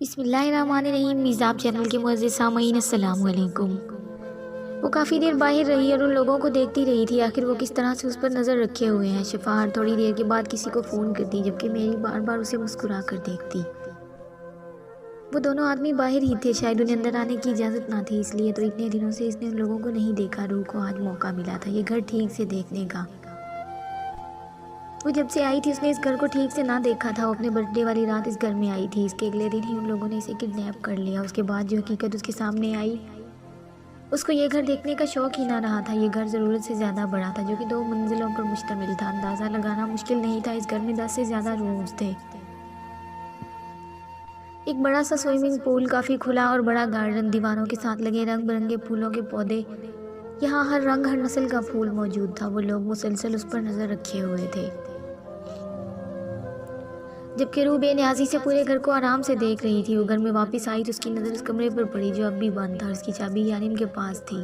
बिस्मिल्लाहिर्रहमानिर्रहीम। मिज़ाब चैनल के मुअज़्ज़िज़ सामईन अस्सलाम वालेकुम। वो काफ़ी देर बाहर रही और उन लोगों को देखती रही थी, आखिर वो किस तरह से उस पर नज़र रखे हुए हैं। शिफा हर थोड़ी देर के बाद किसी को फ़ोन करती, जबकि मेरी बार बार उसे मुस्कुरा कर देखती। वो दोनों आदमी बाहर ही थे, शायद उन्हें अंदर आने की इजाज़त ना थी, इसलिए तो इतने दिनों से इसने उन लोगों को नहीं देखा। रूह को आज मौका मिला था ये घर ठीक से देखने का। वो जब से आई थी उसने इस घर को ठीक से ना देखा था। वो अपने बर्थडे वाली रात इस घर में आई थी, इसके अगले दिन ही उन लोगों ने इसे किडनैप कर लिया। उसके बाद जो हकीकत उसके सामने आई, उसको ये घर देखने का शौक ही ना रहा था। ये घर ज़रूरत से ज़्यादा बड़ा था, जो कि 2 मंजिलों पर मुश्तमिल था। अंदाज़ा लगाना मुश्किल नहीं था, इस घर में 10 से ज़्यादा रूम्स थे। एक बड़ा सा स्विमिंग पूल, काफ़ी खुला और बड़ा गार्डन, दीवारों के साथ लगे रंग बिरंगे फूलों के पौधे। यहाँ हर रंग हर नस्ल का फूल मौजूद था। वो लोग मुसलसल उस पर नज़र रखे हुए थे, जबकि रूह बेनियाजी से पूरे घर को आराम से देख रही थी। वो घर में वापस आई तो उसकी नज़र उस कमरे पर पड़ी जो अब भी बंद था और उसकी चाबी यानिम के पास थी।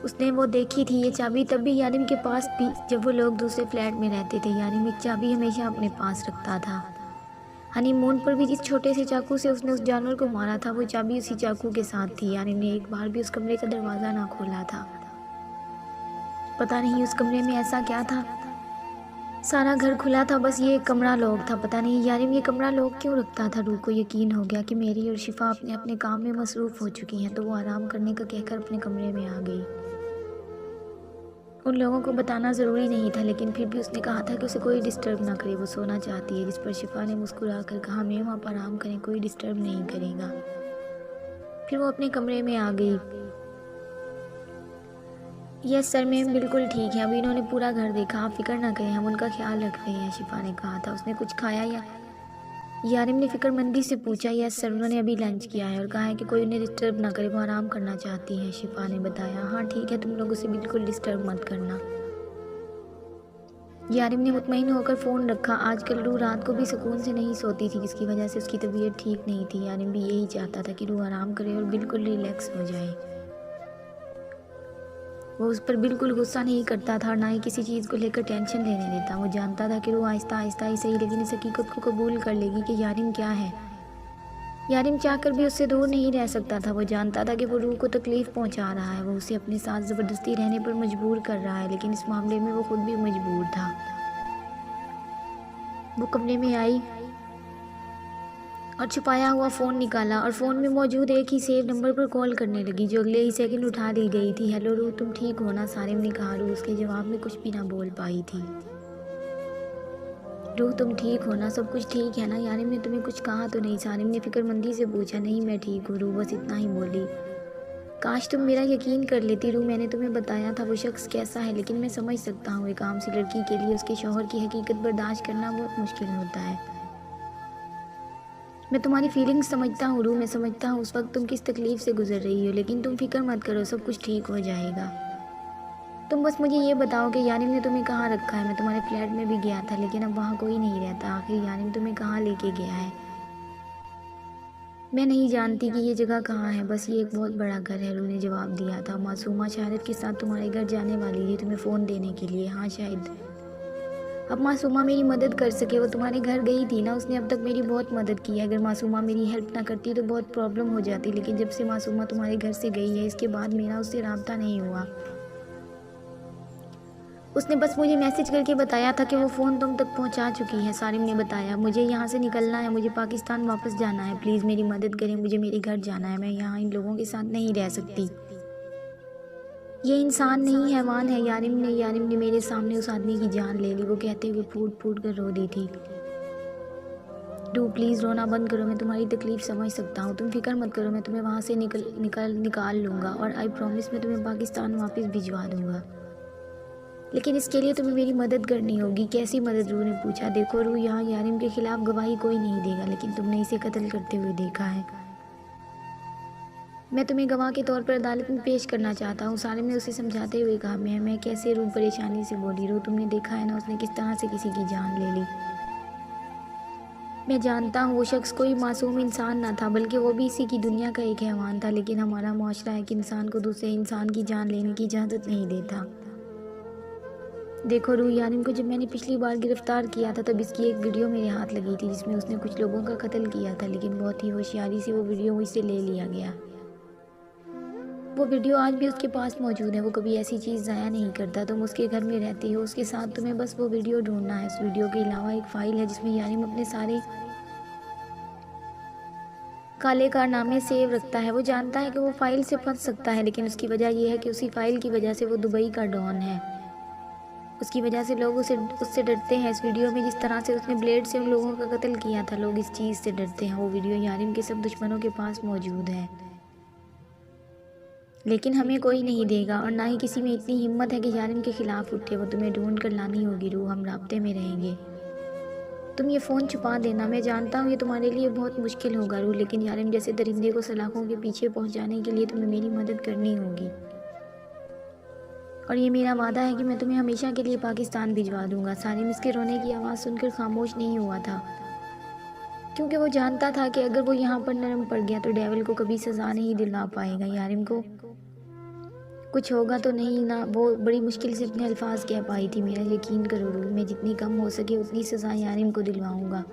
उसने वो देखी थी ये चाबी तब भी यानिम के पास भी, जब वो लोग दूसरे फ्लैट में रहते थे। यानिम एक चाबी हमेशा अपने पास रखता था। हनीमून पर भी जिस छोटे से चाकू से उसने उस जानवर को मारा था, वो चाबी उसी चाकू के साथ थी। यानिम ने एक बार भी उस कमरे का दरवाज़ा ना खोला था। पता नहीं उस कमरे में ऐसा क्या था, सारा घर खुला था, बस ये एक कमरा लॉक था। पता नहीं यारिम ये कमरा लॉक क्यों रखता था। रूह को यकीन हो गया कि मेरी और शिफा अपने अपने काम में मसरूफ़ हो चुकी हैं, तो वो आराम करने का कहकर अपने कमरे में आ गई। उन लोगों को बताना ज़रूरी नहीं था, लेकिन फिर भी उसने कहा था कि उसे कोई डिस्टर्ब ना करे, वो सोना चाहती है। जिस पर शिफा ने मुस्कुरा कर कहा, मैम आप आराम करें, कोई डिस्टर्ब नहीं करेगा। फिर वो अपने कमरे में आ गई। यस सर मैम, बिल्कुल ठीक है, अभी इन्होंने पूरा घर देखा, आप फिक्र ना करें, हम उनका ख्याल रख रहे हैं। शिफा ने कहा था। उसने कुछ खाया या यारिम ने फिक्रमंदी से पूछा। यस सर, उन्होंने अभी लंच किया है और कहा है कि कोई उन्हें डिस्टर्ब ना करे, वो आराम करना चाहती हैं। शिफा ने बताया। हाँ ठीक है, तुम लोग उसे बिल्कुल डिस्टर्ब मत करना। यारिम ने मुतमईन होकर फ़ोन रखा। आजकल रूह रात को भी सुकून से नहीं सोती थी, जिसकी वजह से उसकी तबीयत ठीक नहीं थी। यारिम भी यही चाहता था कि रूह आराम करे और बिल्कुल रिलैक्स हो जाए। वो उस पर बिल्कुल गुस्सा नहीं करता था, ना ही किसी चीज़ को लेकर टेंशन लेने देता। वो जानता था कि रूह आहिस्ता आहिस्ता ही सही, लेकिन इस हकीकत को कबूल कर लेगी कि यारिम क्या है। यारिम चाहकर भी उससे दूर नहीं रह सकता था। वो जानता था कि वो रूह को तकलीफ़ पहुंचा रहा है, वो उसे अपने साथ ज़बरदस्ती रहने पर मजबूर कर रहा है, लेकिन इस मामले में वो खुद भी मजबूर था। वो कमरे में आई और छुपाया हुआ फ़ोन निकाला और फ़ोन में मौजूद एक ही सेव नंबर पर कॉल करने लगी, जो अगले ही सेकंड उठा दी गई थी। हेलो रूह, तुम ठीक हो ना? सारिम ने कहा। रूह उसके जवाब में कुछ भी ना बोल पाई थी। रूह तुम ठीक हो ना? सब कुछ ठीक है ना? यारिम ने तुम्हें कुछ कहा तो नहीं? सारिम ने फिक्रमंदी से पूछा। नहीं मैं ठीक हूँ रूह, बस इतना ही बोली। काश तुम मेरा यकीन कर लेती रूह, मैंने तुम्हें बताया था वो शख्स कैसा है, लेकिन मैं समझ सकता हूँ एक आम सी लड़की के लिए उसके शौहर की हकीकत बर्दाश्त करना बहुत मुश्किल होता है। मैं तुम्हारी फीलिंग्स समझता हूँ रूह, मैं समझता हूँ उस वक्त तुम किस तकलीफ़ से गुजर रही हो, लेकिन तुम फिक्र मत करो, सब कुछ ठीक हो जाएगा। तुम बस मुझे ये बताओ कि यानिम ने तुम्हें कहाँ रखा है। मैं तुम्हारे फ्लैट में भी गया था, लेकिन अब वहाँ कोई नहीं रहता। आखिर यानिम तुम्हें कहाँ लेके गया है? मैं नहीं जानती कि ये जगह कहाँ है, बस ये एक बहुत बड़ा घर है, रूह ने जवाब दिया था। मासूमा शाहिद के साथ तुम्हारे घर जाने वाली थी तुम्हें फ़ोन देने के लिए। हाँ शायद अब मासूमा मेरी मदद कर सके, वो तुम्हारे घर गई थी ना, उसने अब तक मेरी बहुत मदद की है। अगर मासूमा मेरी हेल्प ना करती तो बहुत प्रॉब्लम हो जाती, लेकिन जब से मासूमा तुम्हारे घर से गई है, इसके बाद मेरा उससे रब्ता नहीं हुआ। उसने बस मुझे मैसेज करके बताया था कि वो फ़ोन तुम तक पहुंचा चुकी है। सारिम ने बताया। मुझे यहाँ से निकलना है, मुझे पाकिस्तान वापस जाना है, प्लीज़ मेरी मदद करें, मुझे मेरे घर जाना है, मैं यहाँ इन लोगों के साथ नहीं रह सकती। ये इंसान नहीं हैवान है। यारिम ने मेरे सामने उस आदमी की जान ले ली, वो कहते हुए फूट फूट कर रो दी थी। डू प्लीज़ रोना बंद करो, मैं तुम्हारी तकलीफ़ समझ सकता हूँ, तुम फिक्र मत करो, मैं तुम्हें वहाँ से निकाल लूँगा और आई प्रॉमिस मैं तुम्हें पाकिस्तान वापस भिजवा दूँगा। लेकिन इसके लिए तुम्हें मेरी मदद करनी होगी। कैसी मदद? रूह ने पूछा। देखो रूह, यहाँ यारिम के खिलाफ गवाही कोई नहीं देगा, लेकिन तुमने इसे कत्ल करते हुए देखा है। मैं तुम्हें गवाह के तौर पर अदालत में पेश करना चाहता हूँ, सालिम ने उसे समझाते हुए कहा। मैं कैसे? रूह परेशानी से बोली। रूह तुमने देखा है ना उसने किस तरह से किसी की जान ले ली। मैं जानता हूँ वो शख्स कोई मासूम इंसान ना था, बल्कि वो भी इसी की दुनिया का एक हैवान था, लेकिन हमारा माशरा है कि इंसान को दूसरे इंसान की जान लेने की इजाज़त नहीं देता। देखो रूह, यारिम को जब मैंने पिछली बार गिरफ्तार किया था तब इसकी एक वीडियो मेरे हाथ लगी थी जिसमें उसने कुछ लोगों का कत्ल किया था, लेकिन बहुत ही होशियारी से वो वीडियो मुझसे ले लिया गया। वो वीडियो आज भी उसके पास मौजूद है। वो कभी ऐसी चीज़ ज़ाया नहीं करता। तुम उसके घर में रहती हो, उसके साथ तुम्हें बस वो वीडियो ढूंढना है। उस वीडियो के अलावा एक फ़ाइल है जिसमें यारिम अपने सारे काले कारनामे सेव रखता है। वो जानता है कि वो फ़ाइल से फंस सकता है, लेकिन उसकी वजह यह है कि उसी फ़ाइल की वजह से वो दुबई का डॉन है। उसकी वजह से लोग उससे डरते हैं। इस वीडियो में जिस तरह से उसने ब्लेड से उन लोगों का कत्ल किया था, लोग इस चीज़ से डरते हैं। वो वीडियो यारिम के सब दुश्मनों के पास मौजूद है, लेकिन हमें कोई नहीं देगा और ना ही किसी में इतनी हिम्मत है कि यारिम के खिलाफ उठे। वो तुम्हें ढूंढ कर लानी होगी रूह, हम राब्ते में रहेंगे। तुम ये फ़ोन छुपा देना। मैं जानता हूँ ये तुम्हारे लिए बहुत मुश्किल होगा रूह, लेकिन यारिम जैसे दरिंदे को सलाखों के पीछे पहुँचाने के लिए तुम्हें मेरी मदद करनी होगी। और ये मेरा वादा है कि मैं तुम्हें हमेशा के लिए पाकिस्तान भिजवा दूंगा। सालिम इसके रोने की आवाज़ सुनकर खामोश नहीं हुआ था, क्योंकि वो जानता था कि अगर वो यहाँ पर नरम पड़ गया तो डेविल को कभी सज़ा नहीं दिलवा पाएगा। यारिम को कुछ होगा तो नहीं ना। वो बड़ी मुश्किल से अपने अल्फाज कह पाई थी, मेरा यकीन करो रूह, मैं जितनी कम हो सके उतनी सज़ा यारिम को दिलवाऊंगा।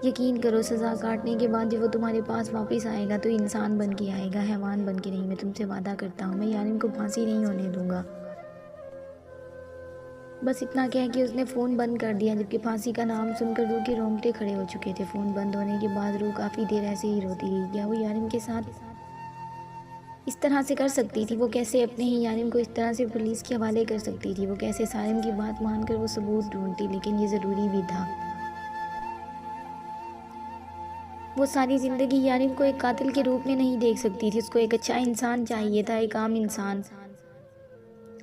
यकीन करो, सज़ा काटने के बाद जब वो तुम्हारे पास वापस आएगा तो इंसान बन के आएगा, हैवान बन के नहीं। मैं तुमसे वादा करता हूँ, मैं यारिम को फांसी नहीं होने दूंगा। बस इतना कह कि उसने फ़ोन बंद कर दिया, जबकि फांसी का नाम सुनकर रूह के रोंगटे खड़े हो चुके थे। फ़ोन बंद होने के बाद रूह काफ़ी देर ऐसे ही रोती रही। क्या वो यारिम के साथ इस तरह से कर सकती थी? वो कैसे अपने ही यारिम को इस तरह से पुलिस के हवाले कर सकती थी? वो कैसे सालिम की बात मानकर वो सबूत ढूंढती? लेकिन ये ज़रूरी भी था। वो सारी ज़िंदगी यारिम को एक कातिल के रूप में नहीं देख सकती थी। उसको एक अच्छा इंसान चाहिए था, एक आम इंसान।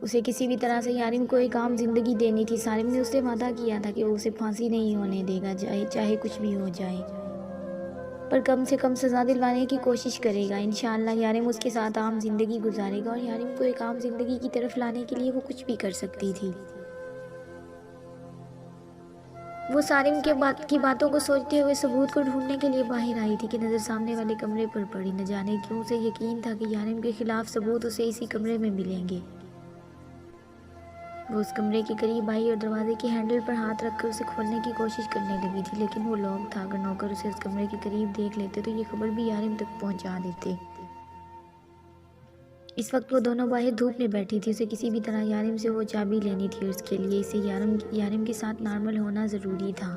उसे किसी भी तरह से यारिम को एक आम जिंदगी देनी थी। सालिम ने उससे वादा किया था कि वो उसे फांसी नहीं होने देगा, चाहे कुछ भी हो जाए, पर कम से कम सज़ा दिलवाने की कोशिश करेगा। इंशाअल्लाह यारिम उसके साथ आम जिंदगी गुजारेगा और यारिम को एक आम जिंदगी की तरफ लाने के लिए वो कुछ भी कर सकती थी। वो सालिम की बातों को सोचते हुए सबूत को ढूंढने के लिए बाहर आई थी कि नज़र सामने वाले कमरे पर पड़ी। न जाने क्यों उसे यकीन था कि यारिम के खिलाफ सबूत उसे इसी कमरे में मिलेंगे। वो उस कमरे के करीब आई और दरवाजे के हैंडल पर हाथ रखकर उसे खोलने की कोशिश करने लगी थी, लेकिन वो लॉक था। अगर नौकर उसे उस कमरे के करीब देख लेते तो ये खबर भी यारिम तक पहुंचा देते। इस वक्त वो दोनों बाहर धूप में बैठी थी। उसे किसी भी तरह यारिम से वो चाबी लेनी थी और उसके लिए इसे यारिम के साथ नॉर्मल होना ज़रूरी था।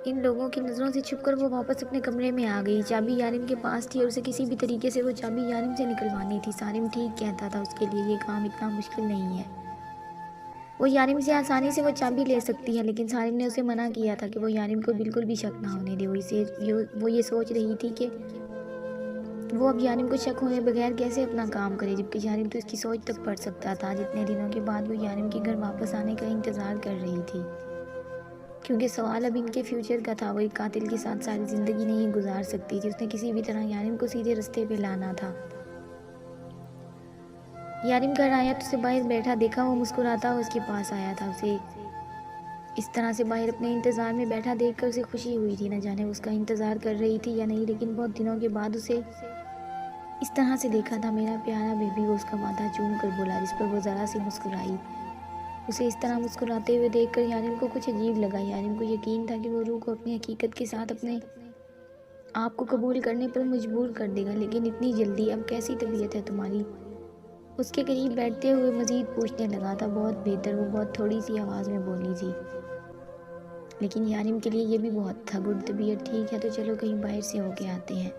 इन लोगों की नज़रों से छुपकर वो वापस अपने कमरे में आ गई। चाबी यारिम के पास थी और उसे किसी भी तरीके से वो चाबी यारिम से निकलवानी थी। सालिम ठीक कहता था, उसके लिए ये काम इतना मुश्किल नहीं है। वो यारिम से आसानी से वो चाबी ले सकती है, लेकिन सालिम ने उसे मना किया था कि वो यारिम को बिल्कुल भी शक ना होने दे। वो ये सोच रही थी कि वो अब यारिम को शक होने बगैर कैसे अपना काम करे, जबकि यारिम तो इसकी सोच तक पढ़ सकता था। जितने दिनों के बाद वो यारिम के घर वापस आने का इंतज़ार कर रही थी, क्योंकि सवाल अब इनके फ्यूचर का था। वो एक कातिल के साथ सारी ज़िंदगी नहीं गुजार सकती थी। उसने किसी भी तरह यारिम को सीधे रास्ते पे लाना था। यारिम घर आया तो उसे बाहर बैठा देखा। वो मुस्कुराता हुआ उसके पास आया था। उसे इस तरह से बाहर अपने इंतज़ार में बैठा देखकर उसे खुशी हुई थी। न जाने उसका इंतज़ार कर रही थी या नहीं, लेकिन बहुत दिनों के बाद उसे इस तरह से देखा था। मेरा प्यारा बेबी, वो उसका माथा चूम कर बोला, जिस पर वो ज़रा सी मुस्कुराई। उसे इस तरह मुस्कुराते हुए देखकर यारिम को कुछ अजीब लगा। यारिम को यकीन था कि वो रूह को अपनी हकीकत के साथ अपने आप को कबूल करने पर मजबूर कर देगा, लेकिन इतनी जल्दी? अब कैसी तबीयत है तुम्हारी? उसके करीब बैठते हुए मज़ीद पूछने लगा था। बहुत बेहतर, वो बहुत थोड़ी सी आवाज़ में बोली थी, लेकिन यारिम के लिए ये भी बहुत था। गुड, तबीयत ठीक है तो चलो कहीं बाहर से होके आते हैं।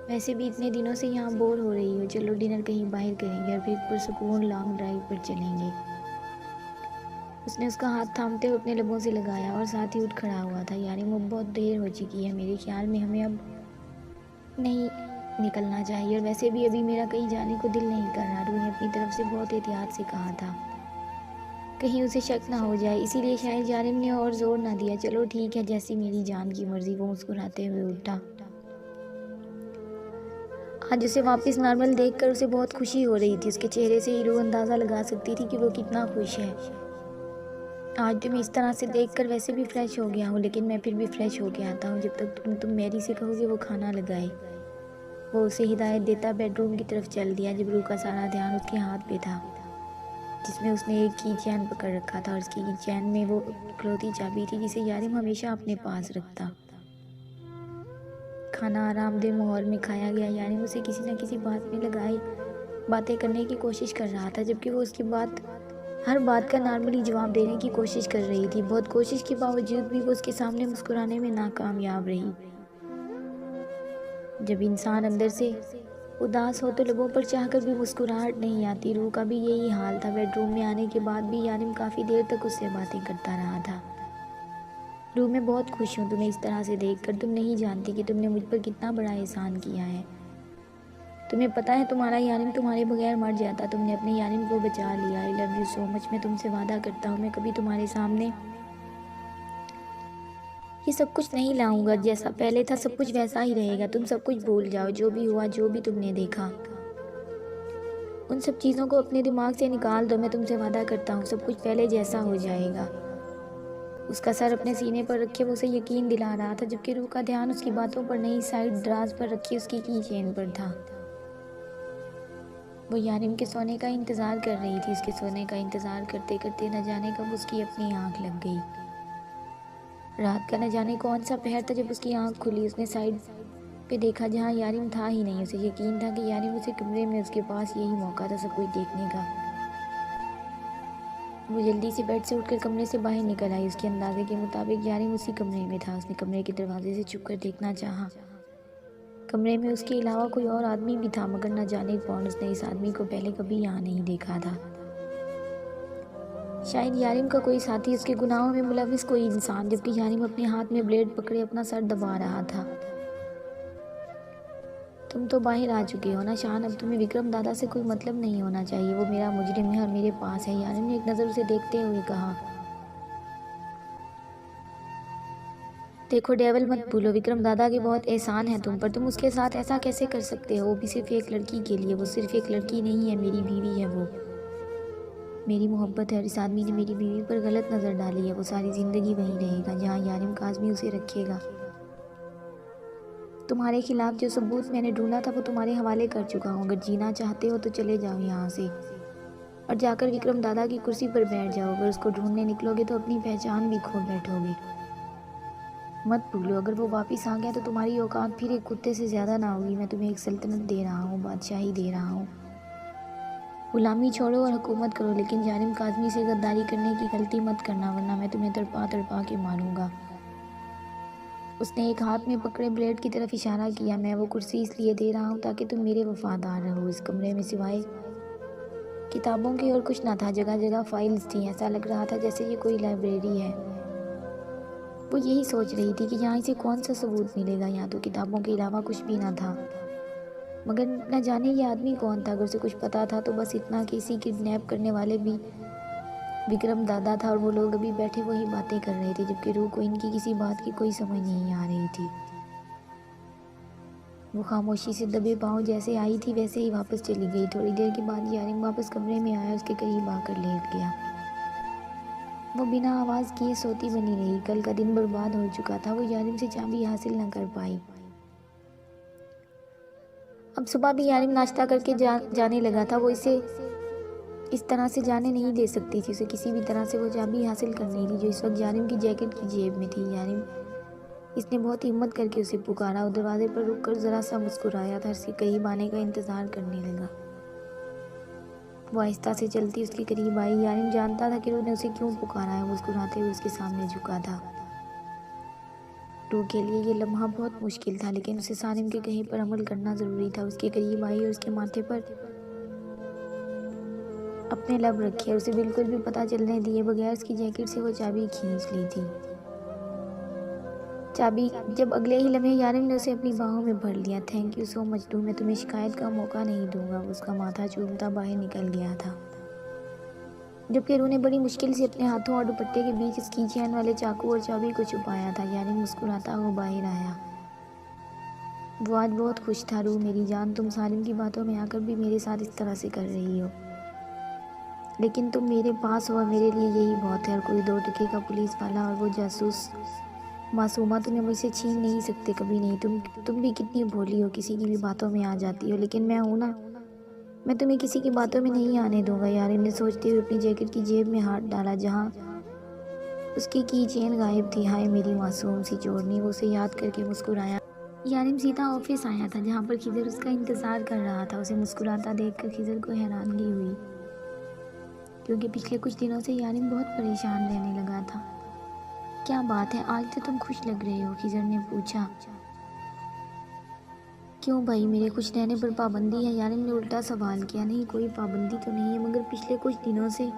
वैसे भी इतने दिनों से यहाँ बोर हो रही हो, चलो डिनर कहीं बाहर करेंगे और फिर पुरसुकून लॉन्ग ड्राइव पर चलेंगे। उसने उसका हाथ थामते हुए अपने लबों से लगाया और साथ ही उठ खड़ा हुआ था। यारिम, अब बहुत देर हो चुकी है, मेरे ख्याल में हमें अब नहीं निकलना चाहिए, और वैसे भी अभी मेरा कहीं जाने को दिल नहीं कर रहा। रूह ने अपनी तरफ से बहुत एहतियात से कहा था, कहीं उसे शक ना हो जाए, इसीलिए शायद यारिम ने और जोर ना दिया। चलो ठीक है, जैसी मेरी जान की मर्जी। वो मुस्कुराते हुए उठा। आज उसे वापस नॉर्मल देखकर उसे बहुत खुशी हो रही थी। उसके चेहरे से ही रूह अंदाज़ा लगा सकती थी कि वो कितना खुश है। आज तो मैं इस तरह से देखकर वैसे भी फ्रेश हो गया हूँ, लेकिन मैं फिर भी फ्रेश हो के आता हूँ जब तक तुम मेरी से कहोगे वो खाना लगाए। वो उसे हिदायत देता बेडरूम की तरफ चल दिया जब रूह का सारा ध्यान उसके हाथ पे था, जिसमें उसने एक की चैन पकड़ रखा था और उसकी की चैन में वो इकलौती चाबी थी जिसे यारिम हमेशा अपने पास रखता। खाना आरामदेह माहौल में खाया गया। यारिम उसे किसी न किसी बात में लगाए बातें करने की कोशिश कर रहा था, जबकि वो उसकी हर बात का नॉर्मली जवाब देने की कोशिश कर रही थी। बहुत कोशिश के बावजूद भी वो उसके सामने मुस्कुराने में नाकामयाब रही। जब इंसान अंदर से उदास हो तो लोगों पर चाहकर भी मुस्कुराहट नहीं आती। रूह का भी यही हाल था। बेडरूम में आने के बाद भी यारिम काफ़ी देर तक उससे बातें करता रहा था। रूह, मैं बहुत खुश हूँ तुम्हें इस तरह से देखकर। तुम नहीं जानती कि तुमने मुझ पर कितना बड़ा एहसान किया है। तुम्हें पता है तुम्हारा यारिम तुम्हारे बगैर मर जाता। तुमने अपने यारिम को बचा लिया। I love you so much. मैं तुमसे वादा करता हूँ मैं कभी तुम्हारे सामने ये सब कुछ नहीं लाऊंगा। जैसा पहले था सब कुछ वैसा ही रहेगा। तुम सब कुछ भूल जाओ, जो भी हुआ, जो भी तुमने देखा, उन सब चीज़ों को अपने दिमाग से निकाल दो। मैं तुमसे वादा करता हूँ सब कुछ पहले जैसा हो जाएगा। उसका सर अपने सीने पर रखे वो उसे यकीन दिला रहा था, जबकि रूह का ध्यान उसकी बातों पर नहीं, साइड दराज पर रखी उसकी की चेन पर था। वो यारिम के सोने का इंतज़ार कर रही थी। उसके सोने का इंतज़ार करते करते न जाने कब उसकी अपनी आँख लग गई। रात का न जाने कौन सा पहर था जब उसकी आंख खुली। उसने साइड पे देखा जहाँ यारिम था ही नहीं। उसे यकीन था कि यारिम उसे कमरे में, उसके पास यही मौका था सब कुछ देखने का। वो जल्दी से बेड से उठकर कमरे से बाहर निकल आई। उसके अंदाजे के मुताबिक यारिम उसी कमरे में था। उसने कमरे के दरवाजे से छुपकर देखना चाहा। कमरे में उसके अलावा कोई और आदमी भी था, मगर न जाने कौन। उसने इस आदमी को पहले कभी यहाँ नहीं देखा था। शायद यारिम का कोई साथी, उसके गुनाहों में मुलविस कोई इंसान। जबकि यारिम अपने हाथ में ब्लेड पकड़े अपना सर दबा रहा था। तुम तो बाहर आ चुके हो ना शान, अब तुम्हें विक्रम दादा से कोई मतलब नहीं होना चाहिए। वो मेरा मुजरिम है और मेरे पास है। यारिम ने एक नज़र उसे देखते हुए कहा। देखो डेवल, मत भूलो विक्रम दादा के बहुत एहसान है तुम पर। तुम उसके साथ ऐसा कैसे कर सकते हो? वो भी सिर्फ एक लड़की के लिए। वो सिर्फ एक लड़की नहीं है, मेरी बीवी है। वो मेरी मोहब्बत है और इस आदमी ने मेरी बीवी पर गलत नज़र डाली है। वो सारी ज़िंदगी वहीं रहेगा जहाँ यारिम काज़मी उसे रखेगा। तुम्हारे खिलाफ जो सबूत मैंने ढूंढा था वो तुम्हारे हवाले कर चुका हूँ। अगर जीना चाहते हो तो चले जाओ यहाँ से और जाकर विक्रम दादा की कुर्सी पर बैठ जाओ। अगर उसको ढूंढने निकलोगे तो अपनी पहचान भी खो बैठोगे। मत भूलो अगर वो वापस आ गया तो तुम्हारी औकात फिर एक कुत्ते से ज़्यादा ना होगी। मैं तुम्हें एक सल्तनत दे रहा हूँ, बादशाही दे रहा हूँ। गुलामी छोड़ो और हुकूमत करो, लेकिन जालिम काज़मी से गद्दारी करने की गलती मत करना, वरना मैं तुम्हें तड़पा तड़पा के मारूंगा। उसने एक हाथ में पकड़े ब्लेड की तरफ इशारा किया। मैं वो कुर्सी इसलिए दे रहा हूँ ताकि तुम मेरे वफादार रहो। इस कमरे में सिवाय किताबों की और कुछ ना था। जगह जगह फाइल्स थी। ऐसा लग रहा था जैसे ये कोई लाइब्रेरी है। वो यही सोच रही थी कि यहाँ इसे कौन सा सबूत मिलेगा। यहाँ तो किताबों के अलावा कुछ भी ना था। मगर न जाने ये आदमी कौन था। अगर उसे कुछ पता था तो बस इतना कि इसी किडनैप करने वाले भी विक्रम दादा था और वो लोग अभी बैठे वही बातें कर रहे थे, जबकि रूह को इनकी किसी बात की कोई समझ नहीं आ रही थी। वो खामोशी से दबे पाँव जैसे आई थी वैसे ही वापस चली गई। थोड़ी देर के बाद यारिम वापस कमरे में आया, उसके करीब आकर लेट गया। वो बिना आवाज़ किए सोती बनी रही। कल का दिन बर्बाद हो चुका था। वो यारिम से चाबी हासिल न कर पाई। अब सुबह भी यारिम नाश्ता करके जाने लगा था। वो इसे इस तरह से जाने नहीं दे सकती थी। उसे किसी भी तरह से वो चाबी हासिल करनी थी जो इस वक्त यारिम की जैकेट की जेब में थी। यारिम, इसने बहुत हिम्मत करके उसे पुकारा और दरवाजे पर रुककर ज़रा सा मुस्कुराया था। उसके करीब आने का इंतज़ार करने लगा। वो आहिस्ता से चलती उसके करीब आई। यारिम जानता था कि उसने उसे क्यों पुकारा है। मुस्कुराते हुए उसके सामने झुका था। रूह के लिए ये लम्हा बहुत मुश्किल था, लेकिन उसे सारिम के कहे पर अमल करना ज़रूरी था। उसके करीब आई और उसके माथे पर अपने लब रखे और उसे बिल्कुल भी पता चलने दिए बगैर उसकी जैकेट से वो चाबी खींच ली थी। चाबी जब अगले ही लम्हे यारिम ने उसे अपनी बाहों में भर लिया। थैंक यू सो मच रूह, मैं तुम्हें शिकायत का मौका नहीं दूंगा। वो उसका माथा चूमता बाहर निकल गया था, जबकि रूह ने बड़ी मुश्किल से अपने हाथों और दुपट्टे के बीच इसकी चैन वाले चाकू और चाबी को छुपाया था। यारिम मुस्कुराता हुआ बाहर आया। वो आज बहुत खुश था। रूह मेरी जान, तुम सालिम की बातों में आकर भी मेरे साथ इस तरह से कर रही हो। लेकिन तुम मेरे पास हो और मेरे लिए यही बहुत है। और कोई 2 टके का पुलिस वाला और वो जासूस मासूमा तुम्हें मुझसे छीन नहीं सकते, कभी नहीं। तुम भी कितनी भोली हो, किसी की भी बातों में आ जाती हो, लेकिन मैं हूँ ना, मैं तुम्हें किसी की बातों में नहीं आने दूंगा। यारिम ने सोचते हुए अपनी जैकेट की जेब में हाथ डाला जहाँ उसकी की चेन गायब थी। हाय मेरी मासूम सी जोड़नी, वो उसे याद करके मुस्कुराया। यारिम सीधा ऑफिस आया था जहाँ पर खिजर उसका इंतज़ार कर रहा था। उसे मुस्कुराता देखकर खिजर को हैरानगी हुई, क्योंकि पिछले कुछ दिनों से यारिम बहुत परेशान रहने लगा था। क्या बात है, आज तो तुम खुश लग रहे हो, खिजर ने पूछा। क्यों भाई, मेरे खुश रहने पर पाबंदी है? यारिम ने उल्टा सवाल किया। नहीं, कोई पाबंदी तो नहीं है, मगर पिछले कुछ दिनों से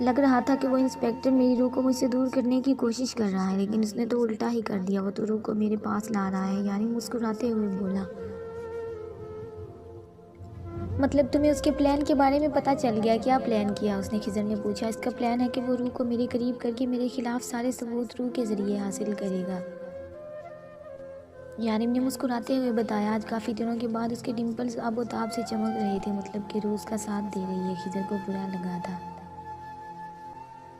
लग रहा था कि वो इंस्पेक्टर मेरी रूह को मुझसे दूर करने की कोशिश कर रहा है, लेकिन उसने तो उल्टा ही कर दिया। वो तो रूह को मेरे पास ला रहा है, यारिम मुस्कुराते हुए बोला। मतलब तुम्हें उसके प्लान के बारे में पता चल गया? क्या प्लान किया उसने? खिजर ने पूछा। इसका प्लान है कि वो रूह को मेरे करीब करके मेरे खिलाफ सारे सबूत रूह के जरिए हासिल करेगा, यारिम ने मुस्कुराते हुए बताया। आज काफ़ी दिनों के बाद उसके डिम्पल्स आबोताब से चमक रहे थे, मतलब कि रूह उसका साथ दे रही है। खिजर को बुरा लगा था।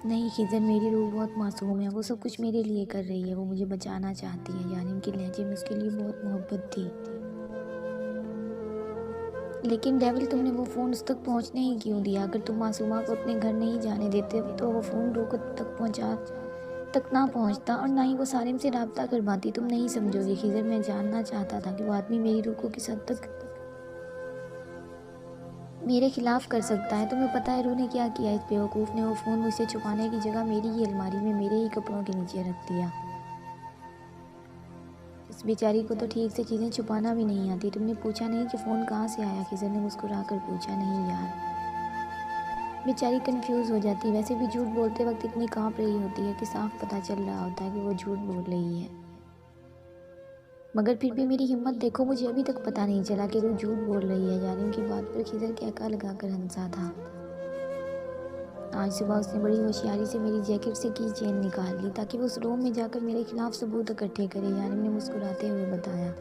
नहीं खिजर, मेरी रूह बहुत मासूम है, वो सब कुछ मेरे लिए कर रही है, वो मुझे बचाना चाहती है। यारिम के लहजे में उसके लिए बहुत मोहब्बत थी। लेकिन डेविल, तुमने वो फ़ोन उस तक पहुंचने ही क्यों दिया? अगर तुम मासूमा को अपने घर नहीं जाने देते तो वो फ़ोन रूह तक ना पहुंचता, और ना ही वो सारिम से राब्ता कर पाती। तुम नहीं समझोगे खिजर, मैं जानना चाहता था कि वो आदमी मेरी रूह को किस हद तक मेरे खिलाफ कर सकता है। तुम्हें पता है रूह ने क्या किया? इस बेवकूफ़ ने वो फ़ोन मुझसे छुपाने की जगह मेरी ही अलमारी में मेरे ही कपड़ों के नीचे रख दिया। इस बेचारी को तो ठीक से चीज़ें छुपाना भी नहीं आती। तुमने पूछा नहीं कि फ़ोन कहाँ से आया? खिजर ने मुस्कुरा कर पूछा। नहीं यार, बेचारी कंफ्यूज हो जाती है। वैसे भी झूठ बोलते वक्त इतनी कांप रही होती है कि साफ पता चल रहा होता है कि वो झूठ बोल रही है, मगर फिर भी मेरी हिम्मत देखो, मुझे अभी तक पता नहीं चला कि रूह झूठ बोल रही है। यारिम की बात पर खिजर कहका लगाकर हंसा था। आज सुबह उसने बड़ी होशियारी से मेरी जैकेट से की चेन निकाल ली ताकि वो उस रूम में जाकर मेरे खिलाफ सबूत इकट्ठे करे, यारिम ने मुस्कुराते हुए बताया।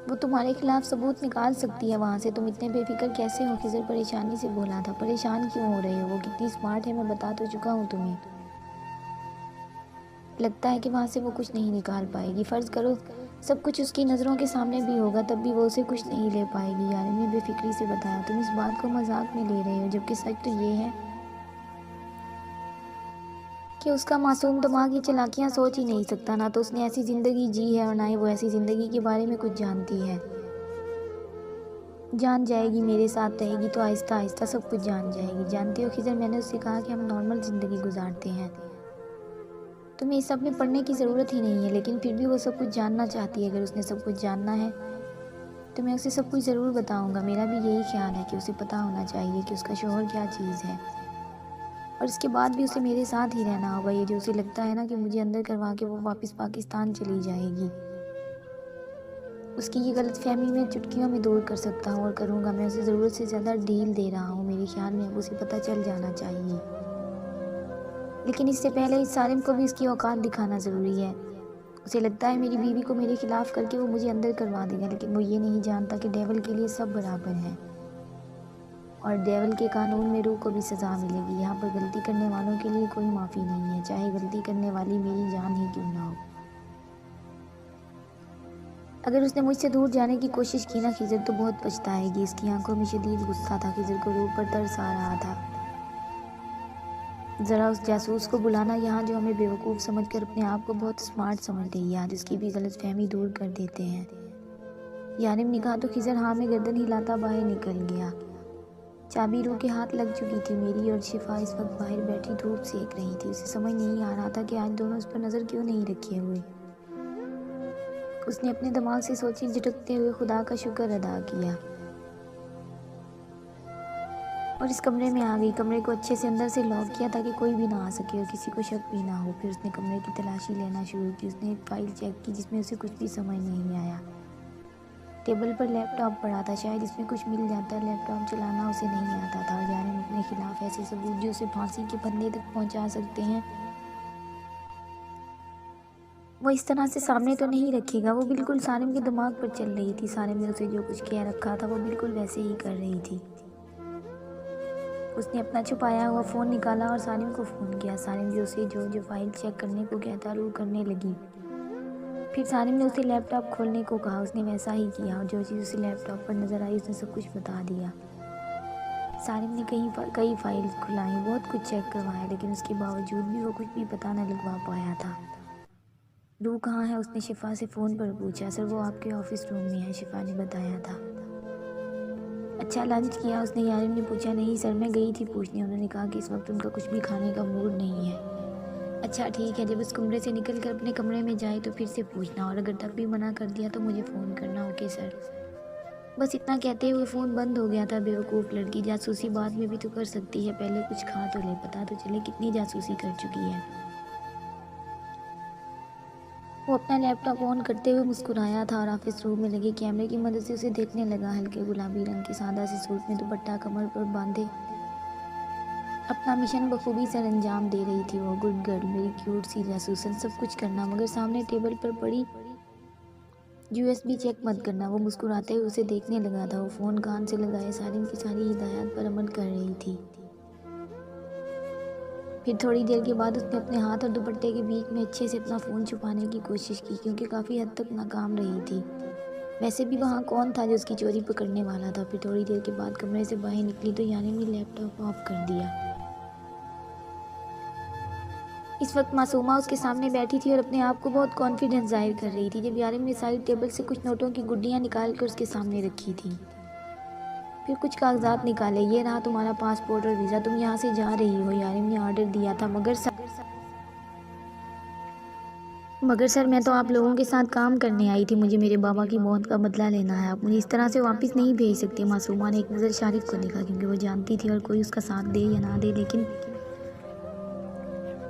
वो तुम्हारे खिलाफ सबूत निकाल सकती है वहाँ से, तुम इतने बेफिक्र कैसे हो? खिजर परेशानी से बोला था। परेशान क्यों हो रहे हो? वो कितनी स्मार्ट है, मैं बता तो चुका हूँ तुम्हें। लगता है कि वहाँ से वो कुछ नहीं निकाल पाएगी। फ़र्ज़ करो सब कुछ उसकी नज़रों के सामने भी होगा, तब भी वो उसे कुछ नहीं ले पाएगी, यारिम ने बेफिक्री से बताया। तुम इस बात को मजाक में ले रहे हो, जबकि सच तो ये है कि उसका मासूम दिमाग ये चालाकियाँ सोच ही नहीं सकता। ना तो उसने ऐसी ज़िंदगी जी है और ना ही वो ऐसी ज़िंदगी के बारे में कुछ जानती है। जान जाएगी, मेरे साथ रहेगी तो आहिस्ता आहिस्ता सब कुछ जान जाएगी। जानती हो खिजर, मैंने उससे कहा कि हम नॉर्मल ज़िंदगी गुजारते हैं, तुम्हें इस सब में पढ़ने की ज़रूरत ही नहीं है, लेकिन फिर भी वो सब कुछ जानना चाहती है। अगर उसने सब कुछ जानना है तो मैं उसे सब कुछ ज़रूर बताऊंगा। मेरा भी यही ख्याल है कि उसे पता होना चाहिए कि उसका शौहर क्या चीज़ है, और इसके बाद भी उसे मेरे साथ ही रहना होगा। ये जो उसे लगता है ना कि मुझे अंदर करवा के वो वापस पाकिस्तान चली जाएगी, उसकी ये गलत फहमी मैं चुटकियों में दूर कर सकता हूँ और करूँगा। मैं उसे ज़रूरत से ज़्यादा डील दे रहा हूँ, मेरे ख्याल में अब उसे पता चल जाना चाहिए। लेकिन इससे पहले इस सारिम को भी इसकी औकात दिखाना ज़रूरी है। उसे लगता है मेरी बीवी को मेरे खिलाफ करके वो मुझे अंदर करवा देगा, लेकिन वो ये नहीं जानता कि डेविल के लिए सब बराबर हैं, और डेविल के कानून में रूह को भी सज़ा मिलेगी। यहाँ पर गलती करने वालों के लिए कोई माफ़ी नहीं है, चाहे गलती करने वाली मेरी जान ही क्यों ना हो। अगर उसने मुझसे दूर जाने की कोशिश की ना खिजर, तो बहुत पछताएगी। इसकी आंखों में शदीद गुस्सा था। खिजर को रूह पर तरस आ रहा था। ज़रा उस जासूस को बुलाना यहाँ, जो हमें बेवकूफ़ समझकर अपने आप को बहुत स्मार्ट समझ रही है। आज उसकी भी गलतफहमी दूर कर देते हैं। यारिम ने कहा तो खिजर हाँ में गर्दन हिलाता बाहर निकल गया। चाबी रूह के हाथ लग चुकी थी। मेरी और शिफा इस वक्त बाहर बैठी धूप सेक रही थी। उसे समझ नहीं आ रहा था कि आज दोनों उस पर नज़र क्यों नहीं रखे हुए। उसने अपने दिमाग से सोची झटकते हुए खुदा का शुक्र अदा किया और इस कमरे में आ गई। कमरे को अच्छे से अंदर से लॉक किया ताकि कोई भी ना आ सके और किसी को शक भी ना हो। फिर उसने कमरे की तलाशी लेना शुरू की। उसने एक फाइल चेक की जिसमें उसे कुछ भी समझ नहीं आया। टेबल पर लैपटॉप पड़ा था, शायद इसमें कुछ मिल जाता। लैपटॉप चलाना उसे नहीं आता था, और यारिम अपने खिलाफ ऐसे सबूत जो उसे फांसी के फंदे तक पहुंचा सकते हैं वो इस तरह से सामने तो नहीं रखेगा। वो बिल्कुल सारिम के दिमाग पर चल रही थी। सारिम ने उसे जो कुछ कह रखा था वो बिल्कुल वैसे ही कर रही थी। उसने अपना छुपाया हुआ फ़ोन निकाला और सारिम को फ़ोन किया। सारिम भी उसे जो जो फाइल चेक करने को कहता वो करने लगी। फिर सारिम ने उसे लैपटॉप खोलने को कहा। उसने वैसा ही किया और जो चीज़ उसे लैपटॉप पर नज़र आई उसने सब कुछ बता दिया। सारिम ने कई फाइल्स खुलाई, बहुत कुछ चेक करवाया, लेकिन उसके बावजूद भी वो कुछ भी पता न लगवा पाया था। रूह कहाँ है? उसने शिफा से फ़ोन पर पूछा। सर वो आपके ऑफिस रूम में है, शिफा ने बताया था। अच्छा लंच किया? उसने यारिम ने पूछा। नहीं सर, मैं गई थी पूछने, उन्होंने कहा कि इस वक्त उनका कुछ भी खाने का मूड नहीं है। अच्छा ठीक है, जब इस कमरे से निकल कर अपने कमरे में जाए तो फिर से पूछना, और अगर तब भी मना कर दिया तो मुझे फ़ोन करना। Okay sir. बस इतना कहते हुए फ़ोन बंद हो गया था। बेवकूफ़ लड़की, जासूसी बाद में भी तो कर सकती है, पहले कुछ खा तो ले, पता तो चले कितनी जासूसी कर चुकी है। वो अपना लैपटॉप ऑन करते हुए मुस्कुराया था और ऑफिस रूम में लगे कैमरे की मदद से उसे देखने लगा। हल्के गुलाबी रंग के सादा से सूट में दुपट्टा कमर पर बांधे अपना मिशन बखूबी सर अंजाम दे रही थी वो। गुड गर्ल, मेरी क्यूट सी जासूसन, सब कुछ करना मगर सामने टेबल पर पड़ी USB चेक मत करना। वो मुस्कुराते हुए उसे देखने लगा था। वो फ़ोन कान से लगाए सारिम की सारी हिदायत पर अमल कर रही थी। फिर थोड़ी देर के बाद उसने अपने हाथ और दुपट्टे के बीच में अच्छे से अपना फ़ोन छुपाने की कोशिश की, क्योंकि काफ़ी हद तक नाकाम रही थी। वैसे भी वहाँ कौन था जो उसकी चोरी पकड़ने वाला था। फिर थोड़ी देर के बाद कमरे से बाहर निकली तो यारिम ने लैपटॉप ऑफ कर दिया। इस वक्त मासूमा उसके सामने बैठी थी और अपने आप को बहुत कॉन्फिडेंस जाहिर कर रही थी। जब यारिम ने साइड टेबल से कुछ नोटों की गुड्डियाँ निकाल कर उसके सामने रखी थी, फिर कुछ कागजात निकाले। ये रहा तुम्हारा पासपोर्ट और वीज़ा, तुम यहाँ से जा रही हो। यारिम ने ऑर्डर दिया था। मगर सर मैं तो आप लोगों के साथ काम करने आई थी, मुझे मेरे बाबा की मौत का बदला लेना है, आप मुझे इस तरह से वापस नहीं भेज सकती। मासूमा ने एक नज़र शारिफ को देखा, क्योंकि वो जानती थी और कोई उसका साथ दे या ना दे, लेकिन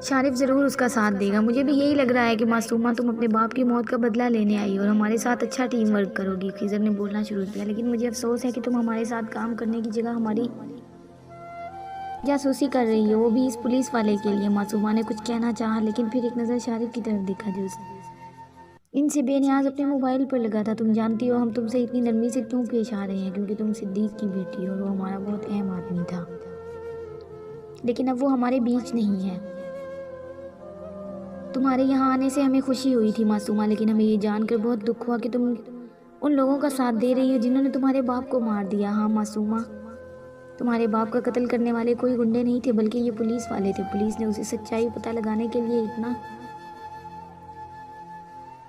शारिफ ज़रूर उसका साथ देगा। मुझे भी यही लग रहा है कि मासूमा तुम अपने बाप की मौत का बदला लेने आई हो और हमारे साथ अच्छा टीम वर्क करोगी। खिज़र ने बोलना शुरू किया। लेकिन मुझे अफसोस है कि तुम हमारे साथ काम करने की जगह हमारी जासूसी कर रही हो, वो भी इस पुलिस वाले के लिए। मासूमा ने कुछ कहना चाहा, लेकिन फिर एक नज़र शारिफ की तरफ देखा जो इनसे बेनियाज अपने मोबाइल पर लगा था। तुम जानती हो हम तुमसे इतनी नरमी से क्यों पेश आ रहे हैं, क्योंकि तुम सिद्दीक की बेटी हो और वो हमारा बहुत अहम आदमी था, लेकिन अब वो हमारे बीच नहीं है। तुम्हारे यहाँ आने से हमें खुशी हुई थी मासूमा, लेकिन हमें ये जानकर बहुत दुख हुआ कि तुम उन लोगों का साथ दे रही हो जिन्होंने तुम्हारे बाप को मार दिया। हाँ मासूमा, तुम्हारे बाप का कत्ल करने वाले कोई गुंडे नहीं थे, बल्कि ये पुलिस वाले थे। पुलिस ने उसे सच्चाई पता लगाने के लिए इतना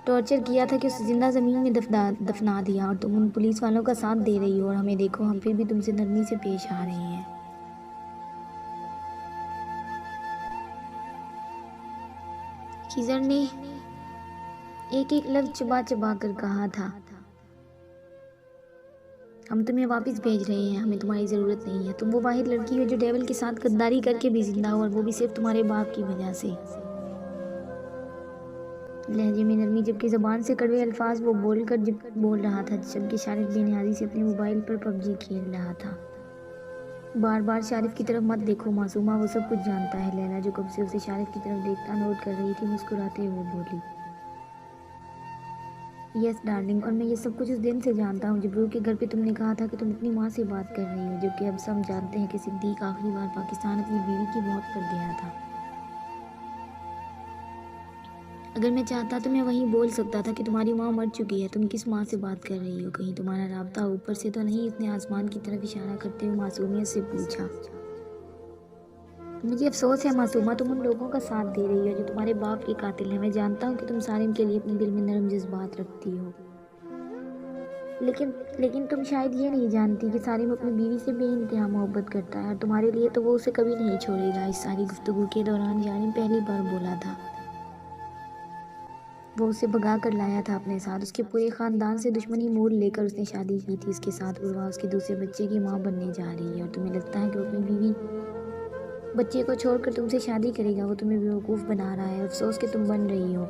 टॉर्चर किया था कि उसे जिंदा ज़मीन में दफना दिया, और तुम उन पुलिस वालों का साथ दे रही हो। और हमें देखो, हम फिर भी तुमसे नरमी से पेश आ रहे हैं। खिज़र ने एक एक लफ्ज़ चबा चबा कर कहा था, हम तुम्हें वापस भेज रहे हैं, हमें तुम्हारी ज़रूरत नहीं है। तुम वो वाहिद लड़की हो जो डेविल के साथ गद्दारी करके भी जिंदा हो, और वो भी सिर्फ तुम्हारे बाप की वजह से। लहजे में नरमी जबकि ज़बान से कड़वे अल्फाज वो बोल रहा था, जबकि शारिफ बेनियाजी से अपने मोबाइल पर PUBG खेल रहा था। बार बार शारिफ की तरफ मत देखो मासूमा, वो सब कुछ जानता है। लैला जो कब से उसे शारिफ की तरफ देखता नोट कर रही थी, मुस्कुराते हुए बोली, यस डार्लिंग, और मैं ये सब कुछ उस दिन से जानता हूँ जब रूह के घर पे तुमने कहा था कि तुम अपनी माँ से बात कर रही हो, जबकि अब सब जानते हैं कि सिद्दीक आखिरी बार पाकिस्तान अपनी बीवी की मौत पर गया था। अगर मैं चाहता तो मैं वहीं बोल सकता था कि तुम्हारी माँ मर चुकी है, तुम किस माँ से बात कर रही हो, कहीं तुम्हारा राब्ता ऊपर से तो नहीं। उसने आसमान की तरफ इशारा करते हुए मासूमियत से पूछा। मुझे अफसोस है मासूमा, तुम उन लोगों का साथ दे रही हो जो तुम्हारे बाप के कातिल हैं। मैं जानता हूँ कि तुम सारिम के लिए अपने दिल में नरम जज्बात रखती हो, लेकिन तुम शायद ये नहीं जानती कि सारिम अपनी बीवी से बेइंतहा मोहब्बत करता है, और तुम्हारे लिए तो वो उसे कभी नहीं छोड़ेगा। इस सारी गुफ्तगू के दौरान यारिम पहली बार बोला था। वो उसे भगा कर लाया था अपने साथ, उसके पूरे ख़ानदान से दुश्मनी मोल लेकर उसने शादी की थी। उसके साथ उर्वा उसके दूसरे बच्चे की माँ बनने जा रही है, और तुम्हें लगता है कि वो अपनी बीवी बच्चे को छोड़कर तुमसे शादी करेगा। वो तुम्हें बेवकूफ़ बना रहा है। अफसोस कि तुम बन रही हो।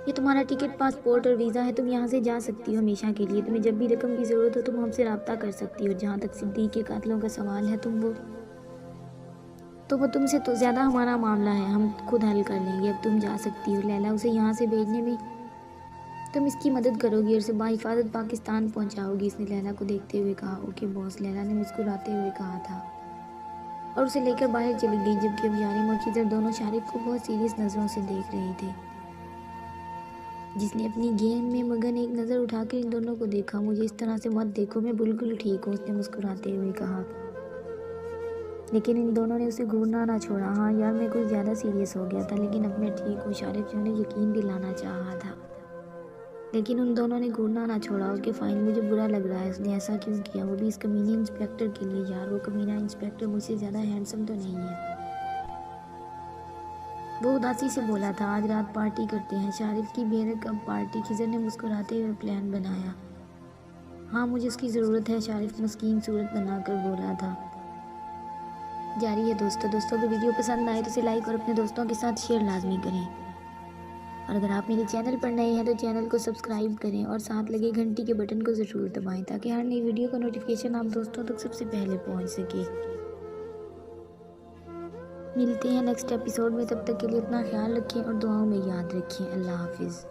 ये तुम्हारा टिकट, पासपोर्ट और वीज़ा है, तुम यहाँ से जा सकती हो हमेशा के लिए। तुम्हें जब भी रकम की ज़रूरत हो तुम हमसे रब्ता कर सकती हो। जहाँ तक सिद्दीक के कातिलों का सवाल है, तो वो तुमसे तो ज़्यादा हमारा मामला है, हम खुद हल कर लेंगे, अब तुम जा सकती हो। लैला, उसे यहाँ से भेजने में तुम इसकी मदद करोगी और उसे बाहिफाजत पाकिस्तान पहुँचाओगी, इसने लैला को देखते हुए कहा। ओके बॉस, लैला ने मुस्कुराते हुए कहा था और उसे लेकर बाहर चली गई, जबकि अब यारिम और खिजर दोनों शारिफ को बहुत सीरियस नज़रों से देख रहे थे। जिसने अपनी गेम में मगन एक नज़र उठाकर इन दोनों को देखा। मुझे इस तरह से मत देखो, मैं बिल्कुल ठीक हूँ, उसने मुस्कुराते हुए कहा। लेकिन इन दोनों ने उसे घूरना ना छोड़ा। हाँ यार, मैं कुछ ज़्यादा सीरियस हो गया था, लेकिन अब मैं ठीक हूँ, शारिफ ने यकीन दिलाना चाहा था। लेकिन उन दोनों ने घूरना ना छोड़ा। ओके फाइन, मुझे बुरा लग रहा है, उसने ऐसा क्यों किया, वो भी इस कमीने इंस्पेक्टर के लिए। यार वो कमीना इंस्पेक्टर मुझसे ज़्यादा हैंडसम तो नहीं है, वो उदासी से बोला था। आज रात पार्टी करते हैं, शारिफ की बेरकम पार्टी, खिजर ने मुस्कुराते हुए प्लान बनाया। हाँ मुझे उसकी ज़रूरत है, शारिफ मस्कीन सूरत बनाकर बोला था। जारी है दोस्तों को वीडियो पसंद आए तो इसे लाइक और अपने दोस्तों के साथ शेयर लाजमी करें। और अगर आप मेरे चैनल पर नए हैं तो चैनल को सब्सक्राइब करें और साथ लगे घंटी के बटन को ज़रूर दबाएं, ताकि हर नई वीडियो का नोटिफिकेशन आप दोस्तों तक सबसे पहले पहुंच सके। मिलते हैं नेक्स्ट एपिसोड में, तब तक के लिए अपना ख्याल रखें और दुआओं में याद रखें। अल्लाह हाफिज़।